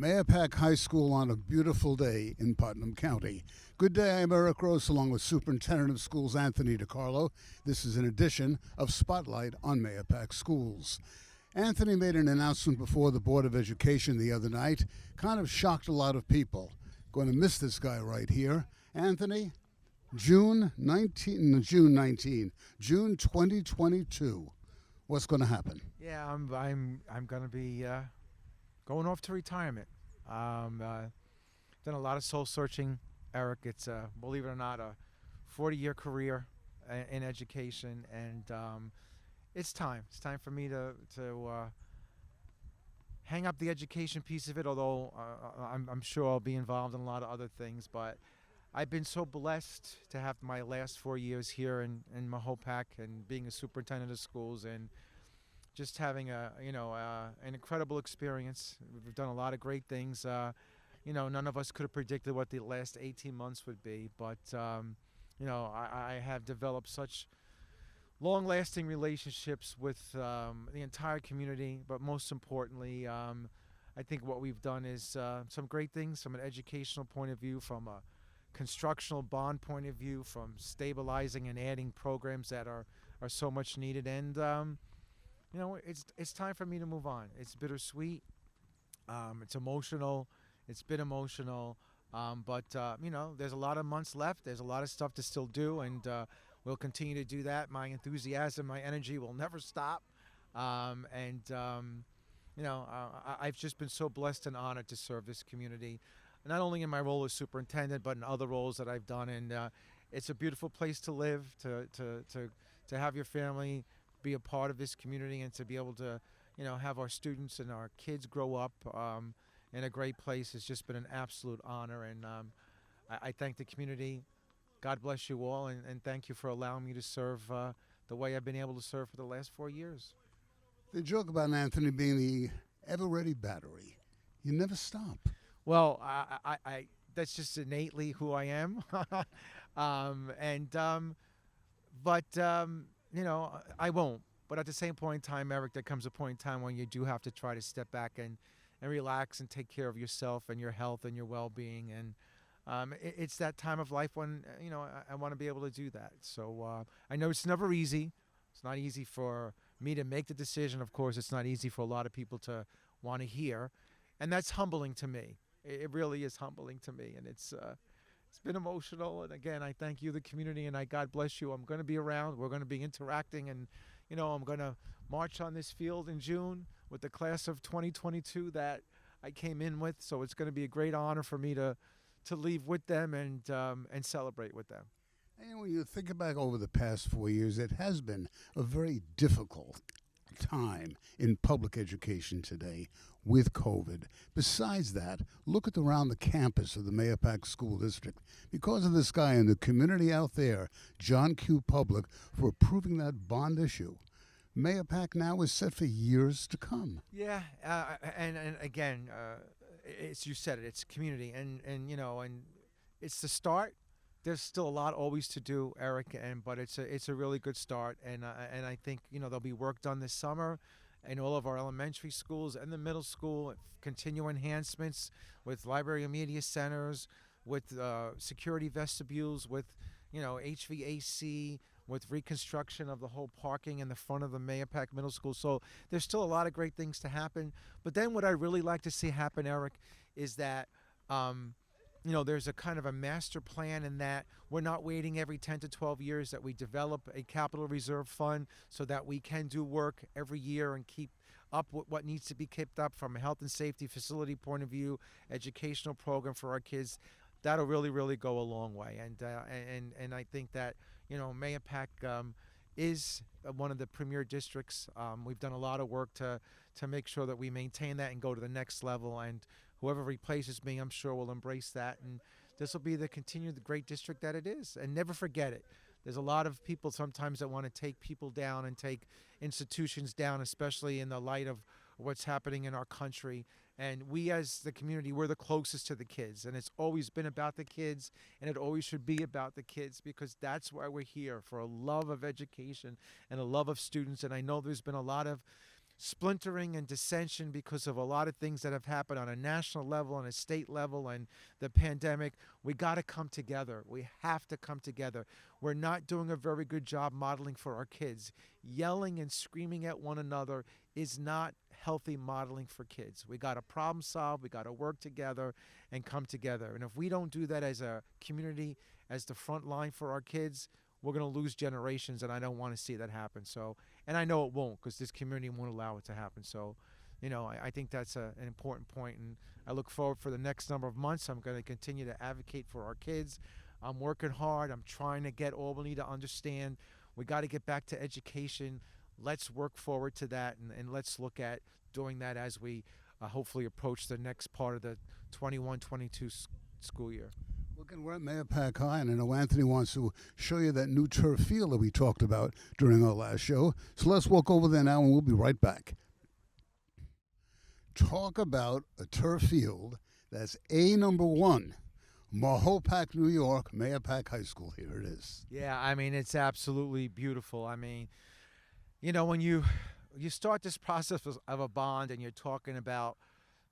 Mayapack High School on a beautiful day in Putnam County. Good day, I'm Eric Gross along with Superintendent of Schools Anthony DiCarlo. This is an edition of Spotlight on Mayapack Schools. Anthony made an announcement before the Board of Education the other night. Kind of shocked a lot of people. Going to miss this guy right here. Anthony, June 2022. What's going to happen? Yeah, I'm going to be going off to retirement. Done a lot of soul searching, Eric. It's believe it or not, a 40-year career in education, and it's time. It's time for me to hang up the education piece of it. Although I'm sure I'll be involved in a lot of other things, but I've been so blessed to have my last 4 years here in Mahopac and being a superintendent of schools and just having an incredible experience. We've done a lot of great things. None of us could have predicted what the last 18 months would be, but I have developed such long-lasting relationships with the entire community. But most importantly, I think what we've done is some great things from an educational point of view, from a constructional bond point of view, from stabilizing and adding programs that are so much needed, and it's time for me to move on. It's bittersweet. It's emotional. It's been emotional. But there's a lot of months left. There's a lot of stuff to still do, and we'll continue to do that. My enthusiasm, my energy will never stop. I've just been so blessed and honored to serve this community, not only in my role as superintendent, but in other roles that I've done. And it's a beautiful place to live, to have your family be a part of this community, and to be able to, have our students and our kids grow up in a great place. Has just been an absolute honor. And I thank the community. God bless you all, and thank you for allowing me to serve the way I've been able to serve for the last 4 years. They joke about Anthony being the ever-ready battery. You never stop. Well, I that's just innately who I am. I won't. But at the same point in time, Eric, there comes a point in time when you do have to try to step back and relax and take care of yourself and your health and your well-being. And it's that time of life when, I want to be able to do that. So I know it's never easy. It's not easy for me to make the decision. Of course, it's not easy for a lot of people to want to hear. And that's humbling to me. It really is humbling to me. And it's been emotional. And again, I thank you, the community, and God bless you. I'm going to be around. We're going to be interacting. And, I'm going to march on this field in June with the class of 2022 that I came in with. So it's going to be a great honor for me to leave with them and celebrate with them. And when you think back over the past 4 years, it has been a very difficult time in public education today with COVID. Besides that, look at around the campus of the Mayapack School District. Because of this guy in the community out there, John Q. Public, for approving that bond issue, Mayapack now is set for years to come. Yeah, and again, it's, you said it, it's community, and it's the start. There's still a lot always to do, Eric, but it's a really good start, and I think there'll be work done this summer in all of our elementary schools and the middle school. Continue enhancements with library and media centers, with security vestibules, with HVAC, with reconstruction of the whole parking in the front of the Mayapack Middle School. So there's still a lot of great things to happen. But then what I really like to see happen, Eric, is that there's a kind of a master plan in that we're not waiting every 10 to 12 years, that we develop a capital reserve fund so that we can do work every year and keep up with what needs to be kept up from a health and safety facility point of view, educational program for our kids. That'll really, really go a long way. And I think that, Mayapack is one of the premier districts. We've done a lot of work to make sure that we maintain that and go to the next level. And whoever replaces me, I'm sure, will embrace that. And this will be the great district that it is. And never forget it. There's a lot of people sometimes that want to take people down and take institutions down, especially in the light of what's happening in our country. And we as the community, we're the closest to the kids. And it's always been about the kids, and it always should be about the kids, because that's why we're here, for a love of education and a love of students. And I know there's been a lot of splintering and dissension because of a lot of things that have happened on a national level, on a state level, and the pandemic. We got to come together. We have to come together. We're not doing a very good job modeling for our kids. Yelling and screaming at one another is not healthy modeling for kids. We got to problem solve. We got to work together and come together. And if we don't do that as a community, as the front line for our kids, we're going to lose generations, and I don't want to see that happen. So, and I know it won't, because this community won't allow it to happen. So, I think that's an important point, and I look forward for the next number of months. I'm going to continue to advocate for our kids. I'm working hard. I'm trying to get Albany to understand we got to get back to education. Let's work forward to that, and let's look at doing that as we hopefully approach the next part of the 21-22 school year. Again, we're at Mahopac High, and I know Anthony wants to show you that new turf field that we talked about during our last show. So let's walk over there now, and we'll be right back. Talk about a turf field that's A1, Mahopac, New York, Mahopac High School. Here it is. Yeah, I mean, it's absolutely beautiful. I mean, when you start this process of a bond, and you're talking about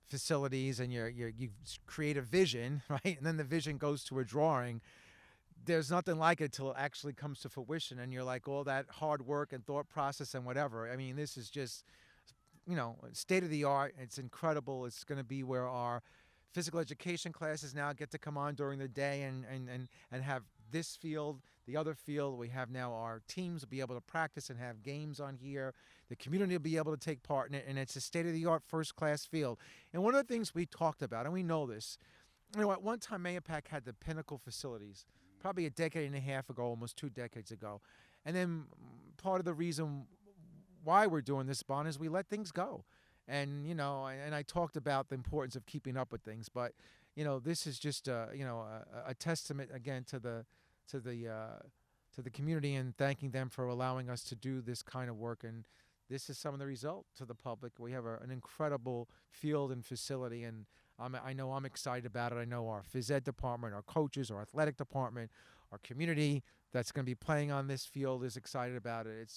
facilities, and you create a vision, right? And then the vision goes to a drawing. There's nothing like it till it actually comes to fruition, and you're like, all that hard work and thought process and whatever. I mean, this is just, state of the art. It's incredible. It's going to be where our physical education classes now get to come on during the day and have this field, the other field. We have now our teams will be able to practice and have games on here. The community will be able to take part in it, and it's a state-of-the-art first-class field. And one of the things we talked about, and we know this, at one time Mahopac had the pinnacle facilities, probably a decade and a half ago, almost 2 decades ago. And then part of the reason why we're doing this bond is we let things go. And, and I talked about the importance of keeping up with things, but, this is just, a testament, again, to the community, and thanking them for allowing us to do this kind of work. And this is some of the result to the public. We have an incredible field and facility, and I know I'm excited about it. I know our phys ed department, our coaches, our athletic department, our community that's going to be playing on this field is excited about it.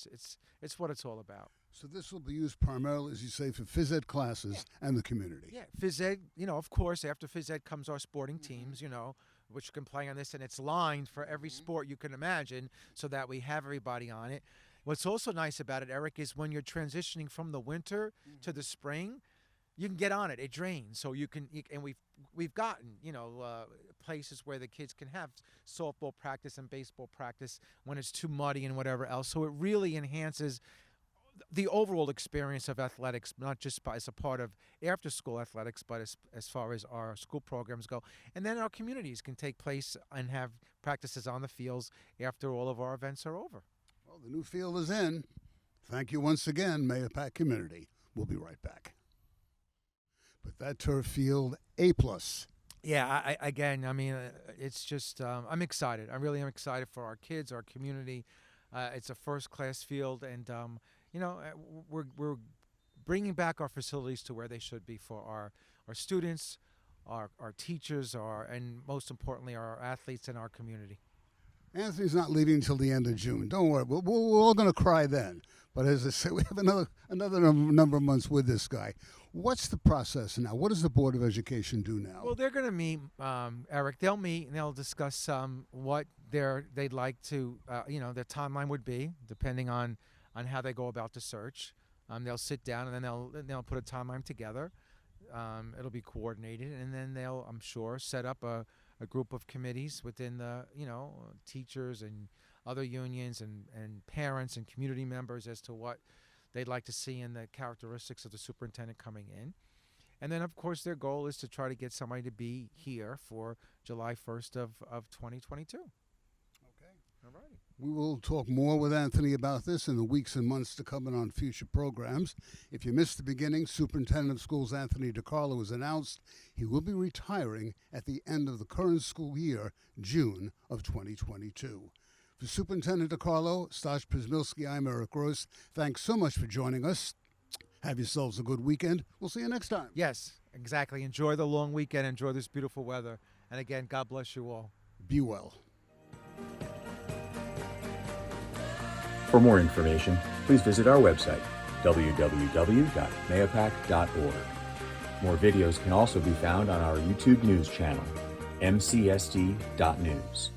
It's what it's all about. So this will be used primarily, as you say, for phys ed classes and the community. Yeah, phys ed, of course, after phys ed comes our sporting teams, which can play on this, and it's lined for every sport you can imagine so that we have everybody on it. What's also nice about it, Eric, is when you're transitioning from the winter to the spring, you can get on it. It drains, so and we've gotten places where the kids can have softball practice and baseball practice when it's too muddy and whatever else. So it really enhances the overall experience of athletics, not just as a part of after-school athletics, but as far as our school programs go. And then our communities can take place and have practices on the fields after all of our events are over. Well, the new field is in. Thank you once again, Mahopac community. We'll be right back. But that turf field, A+. Yeah, it's just, I'm excited. I really am excited for our kids, our community. It's a first-class field, and we're bringing back our facilities to where they should be for our students, our teachers, and most importantly, our athletes and our community. Anthony's not leaving until the end of June. Don't worry. We're all going to cry then. But as I said, we have another number of months with this guy. What's the process now? What does the Board of Education do now? Well, they're going to meet, Eric. They'll meet and they'll discuss what they'd like to, their timeline would be, depending on how they go about the search. They'll sit down and then they'll put a timeline together. It'll be coordinated, and then they'll, I'm sure, set up a group of committees within the, teachers and other unions and parents and community members as to what they'd like to see in the characteristics of the superintendent coming in. And then, of course, their goal is to try to get somebody to be here for July 1st of 2022. Okay. All righty. We will talk more with Anthony about this in the weeks and months to come and on future programs. If you missed the beginning, Superintendent of Schools Anthony DiCarlo has announced he will be retiring at the end of the current school year, June of 2022. For Superintendent DiCarlo, Stash Przmilski, I'm Eric Gross. Thanks so much for joining us. Have yourselves a good weekend. We'll see you next time. Yes, exactly. Enjoy the long weekend. Enjoy this beautiful weather. And again, God bless you all. Be well. For more information, please visit our website, www.mahopac.org. More videos can also be found on our YouTube news channel, mcsd.news.